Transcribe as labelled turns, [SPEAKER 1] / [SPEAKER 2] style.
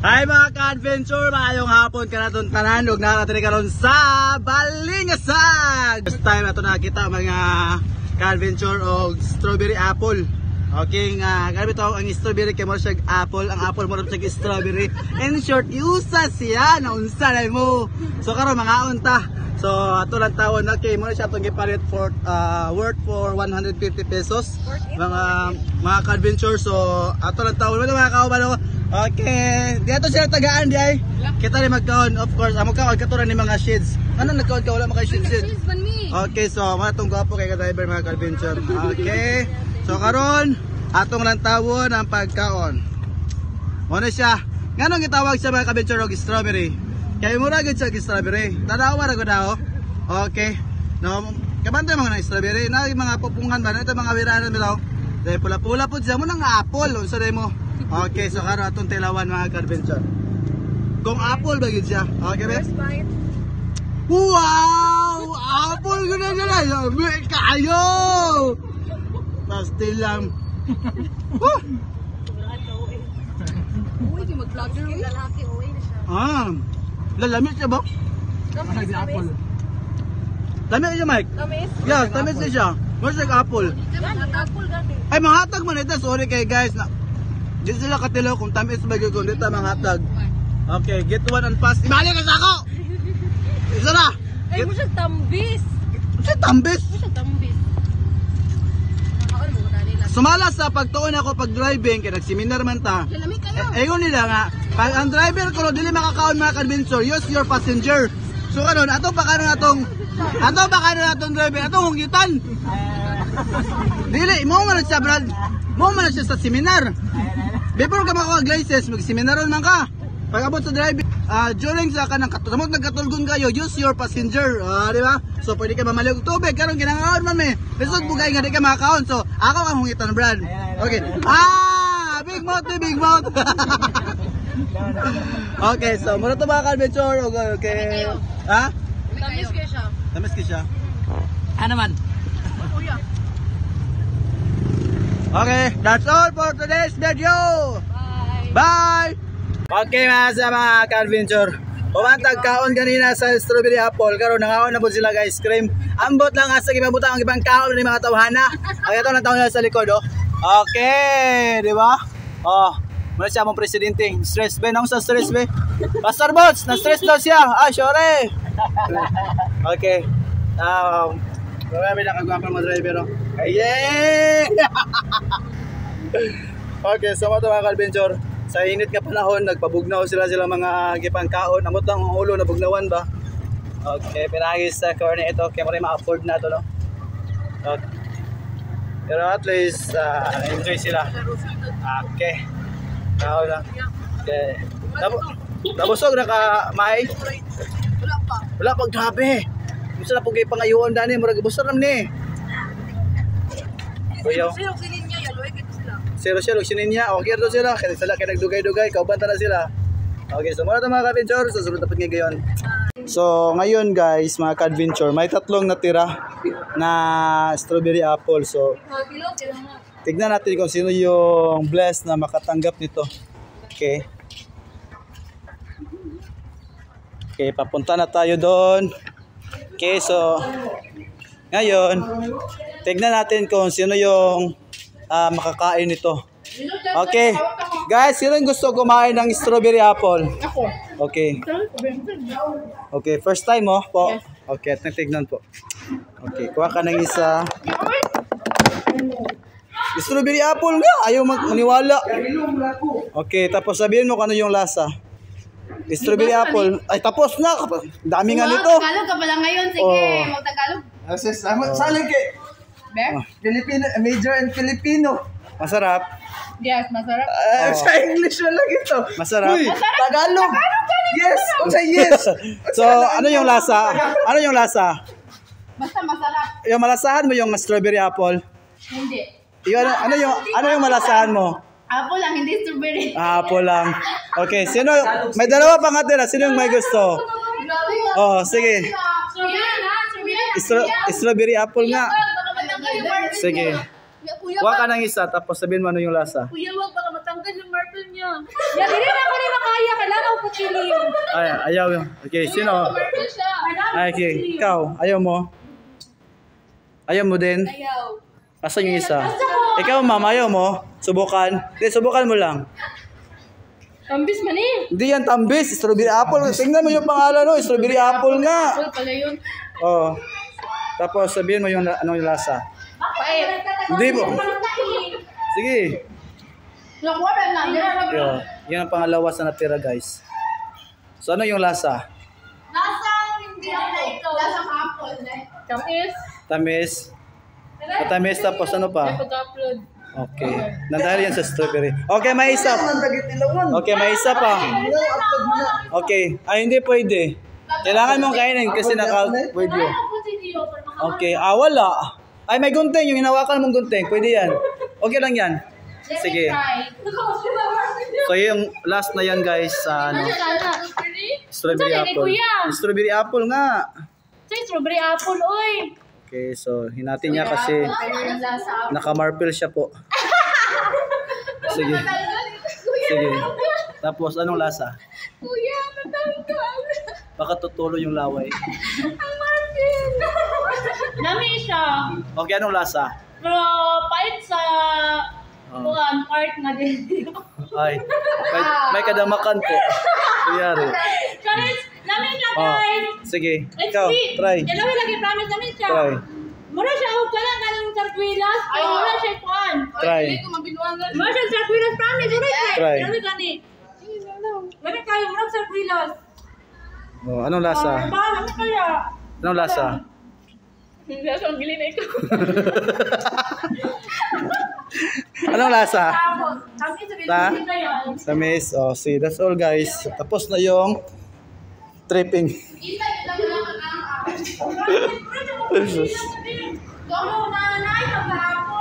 [SPEAKER 1] Hi mga ka-adventure, maayong hapon ka na itong tanan. Huwag nakatari ka ron sa Balingasag. First time na ito nakita mga ka-adventure o strawberry apple. Okay, gamit ito ang strawberry kay mo siya apple. Ang apple mo rin siya strawberry. In short, iusa siya na unsa na mo. So karon mga unta. So ato lang tawon na kay mo siya itong gipalit for worth for 150 pesos. Mga ka-adventure. So ato lang tawon mga kaubalo. Okay, dito sila tagaan di ay. Kita rin magkaon, of course. Magkaon katuran ni mga shades. Ano nagkaon ka wala mga shades? Okay, so mga tong gwapo kay ka-driver mga ka-adventure. Okay. So karon atong lang tawon ang pagkaon. Ano siya? Nganong gitawag siya mga ka-adventure og strawberry? Kaya mura gid siya og strawberry. Tanawa ra gud daw. Okay. No, kabantay mga strawberry na mga pupungan ba ito mga wiranan mo daw. Dahil pula-pula po siya mo nang apple unsa day mo. Okay, so karon atong tilawan mga ka-adventure. Kung apple ba gid siya? Okay, be? Wow! Apple gud na gala. Kayo! Pastil lang.
[SPEAKER 2] Uy, mag-vlogger yung lalaki. Uy, na siya.
[SPEAKER 1] Lalamit siya ba?
[SPEAKER 2] Tamis, tamis.
[SPEAKER 1] Tamis siya, Mike?
[SPEAKER 2] Tamis?
[SPEAKER 1] Yeah, tamis siya. Where's like apple?
[SPEAKER 2] Apple gani.
[SPEAKER 1] Ay, manghatag man ito. Sorry kay guys na. Di sila katilaw kung tamis ba yun kung dito manghatag. Okay, get one and pass. Ibalik ka sa ako! Isa na!
[SPEAKER 2] Ay, mo siya tambis.
[SPEAKER 1] Siya tambis!
[SPEAKER 2] Mo siya tambis. Nakakaon mo na nila.
[SPEAKER 1] Sumala sa pagtuon ako pag driving, kaya nagsiminar man ta.
[SPEAKER 2] Lamig kayo.
[SPEAKER 1] Egon nila nga, pag ang driver ko, dili makakaon mga ka-adventure, use your passenger. So kanon, ato pa kanon atong driver, atong hunggitan. Dili, mo man siya brad. Mo man siya sa seminar. Before ka makuha license, mag-seminaron man ka. Pag abot sa driving, during sa kanang katamot nagkatulgon kayo, use your passenger, di ba? So pwede ka mamaliw og tubig, karon ginangaon man me. Lisod bugay nga di ka makakaon. So ako ang hungitan brad. Okay. Big mouth, big mouth. Okay, so muna to mga ka-adventure. Okay. Ha?
[SPEAKER 2] Tamis kayo siya.
[SPEAKER 1] Tamis ka siya. Ano man?
[SPEAKER 2] Kuya.
[SPEAKER 1] Okay, that's all for today's video.
[SPEAKER 2] Bye.
[SPEAKER 1] Bye! Okay mga ka-adventure. Pumantag kaon kanina sa strawberry apple. Karon nangaon na po sila guys cream. Ambot lang asa gibabutang ang ibang kaon ni mga tawhana. Ay ato na taon sa likod oh. Okay, di ba? Oh, muna siya mong presidente. Stress ba? Nang sa stress ba? Pastor Bots, na-stress daw siya. Sorry. Okay. Marami na kagwapang mga driver. Yeah! Okay, so mga ka-adventure. Sa init nga panahon, nagpabugnaw sila mga gipang kaon. Amot lang ang ulo, nabugnawan ba? Okay, pinagis sa corner ito. Kaya maraming ma-afford na ito, no? Okay. Pero at least, enjoy sila. Okay. Kaon lang. Okay. Nabusog na ka, Mai?
[SPEAKER 2] Wala pa.
[SPEAKER 1] Wala pag grabe. Gusto na pag ipangayuan dani, murag busog ram ni. Kuya.
[SPEAKER 2] Sino sinin niya? Yaloy kito sila.
[SPEAKER 1] Sino sinin niya? Okay ito sila. Kaya sila kaya nagdugay-dugay, kaubanta na sila. Okay, so muna ito mga ka-adventure. Sa sunod dapat ngayon. So ngayon guys, mga ka-adventure, may tatlong natira na strawberry apple. So tignan natin kung sino yung blessed na makatanggap nito. Okay. Okay, papunta na tayo doon. Okay, so ngayon, tignan natin kung sino yung makakain nito. Okay, guys, sino yung gusto kumain ng strawberry apple?
[SPEAKER 2] Ako.
[SPEAKER 1] Okay. Okay, first time mo po? Okay, tignan po. Okay, kuha ka ng isa. Strawberry apple nga, ayaw maniwala. Okay, tapos sabihin mo kung ano yung lasa. Strawberry apple. Ay, tapos na. Dami nga nito.
[SPEAKER 2] Tagalog ka pala ngayon. Sige, mag-Tagalog.
[SPEAKER 1] Saling kay
[SPEAKER 2] Bear?
[SPEAKER 1] Filipino, major in Filipino. Masarap.
[SPEAKER 2] Yes, masarap.
[SPEAKER 1] Sa English lang ito. Masarap. Uy, Tagalog. Yes. Yes. So, ano yung lasa? Ano yung lasa?
[SPEAKER 2] Basta masarap.
[SPEAKER 1] Yung malasahan mo yung strawberry apple.
[SPEAKER 2] Hindi.
[SPEAKER 1] Yung, ano yung malasahan mo?
[SPEAKER 2] Apple lang, hindi strawberry.
[SPEAKER 1] Apple lang. Okay, sino? May dalawa pang atira. Sino yung may gusto? Oh, sige. Strawberry apple nga. Sige. Kuha ka ng isa, tapos sabihin mo ano yung lasa.
[SPEAKER 2] Kuya, wag baka matanggal yung marble niya. Yan, hindi na ako rin makaya. ko chili yun.
[SPEAKER 1] Ay, ayaw yun. Okay, sino? Ay, okay. Ikaw, ayaw mo? Ayaw mo din?
[SPEAKER 2] Ayaw.
[SPEAKER 1] Asan yung isa? Ikaw, ma'am, ayaw mo? Subukan? Hindi, subukan mo lang.
[SPEAKER 2] Tambis man eh.
[SPEAKER 1] Hindi yan tambis, strawberry apple. Tingnan mo yung pangalan, no? Strawberry apple nga.
[SPEAKER 2] Apple pala yun.
[SPEAKER 1] Oh. Tapos sabihin mo yung anong lasa.
[SPEAKER 2] Pait.
[SPEAKER 1] Hindi mo. Sige.
[SPEAKER 2] Nakuha na lang.
[SPEAKER 1] Yo, yan ang pangalawa sa natira, guys. So ano yung lasa?
[SPEAKER 2] Hindi ako. Lasang apple. Tamis.
[SPEAKER 1] Tamis. Matamis tapos ano pa?
[SPEAKER 2] Pag-upload.
[SPEAKER 1] Okay. Nandahil yan sa strawberry. Okay, may isa. Okay, may isa pa. Okay. Ay, hindi pwede. Kailangan mong kainin kasi naka-video. Okay. Ah, wala. Ay, may gunting. Yung hinawakan mong gunting. Pwede yan. Okay lang yan. Sige. So, yung last na yan, guys. Sa ano? Strawberry apple. Strawberry apple nga.
[SPEAKER 2] Strawberry apple, oy.
[SPEAKER 1] Okay, so hinatin niya kasi naka-marble siya po. Sige. Sige. Tapos, anong lasa?
[SPEAKER 2] Kuya, matangkal.
[SPEAKER 1] Baka tutulo yung laway.
[SPEAKER 2] Ang martin. Nami siya.
[SPEAKER 1] Okay, anong lasa?
[SPEAKER 2] Pero pait sa part na din.
[SPEAKER 1] Ay, may kadamakan po. Kuyari.
[SPEAKER 2] Guys, nami siya
[SPEAKER 1] Oh,
[SPEAKER 2] guys.
[SPEAKER 1] sige,
[SPEAKER 2] It's
[SPEAKER 1] ikaw,
[SPEAKER 2] sweet.
[SPEAKER 1] try.
[SPEAKER 2] Dalawa lagi promise nami siya.
[SPEAKER 1] Try.
[SPEAKER 2] Mura siya og pala kanang sarkwilas. Ay, mura siya kuan.
[SPEAKER 1] Try.
[SPEAKER 2] Mura siya sarkwilas promise.
[SPEAKER 1] Try.
[SPEAKER 2] Dalawa gani. Gani kayo mura sarkwilas.
[SPEAKER 1] Oh, anong lasa?
[SPEAKER 2] Baka naman kaya.
[SPEAKER 1] Anong lasa?
[SPEAKER 2] Hindi ako ang gilin ito.
[SPEAKER 1] Anong lasa?
[SPEAKER 2] Kami
[SPEAKER 1] Ta?
[SPEAKER 2] sabihin na yan.
[SPEAKER 1] Tamis. Oh, see, that's all, guys. Tapos na yung tripping.
[SPEAKER 2] Kita nyo lang lang ang Doon na nanay, pag-aapon.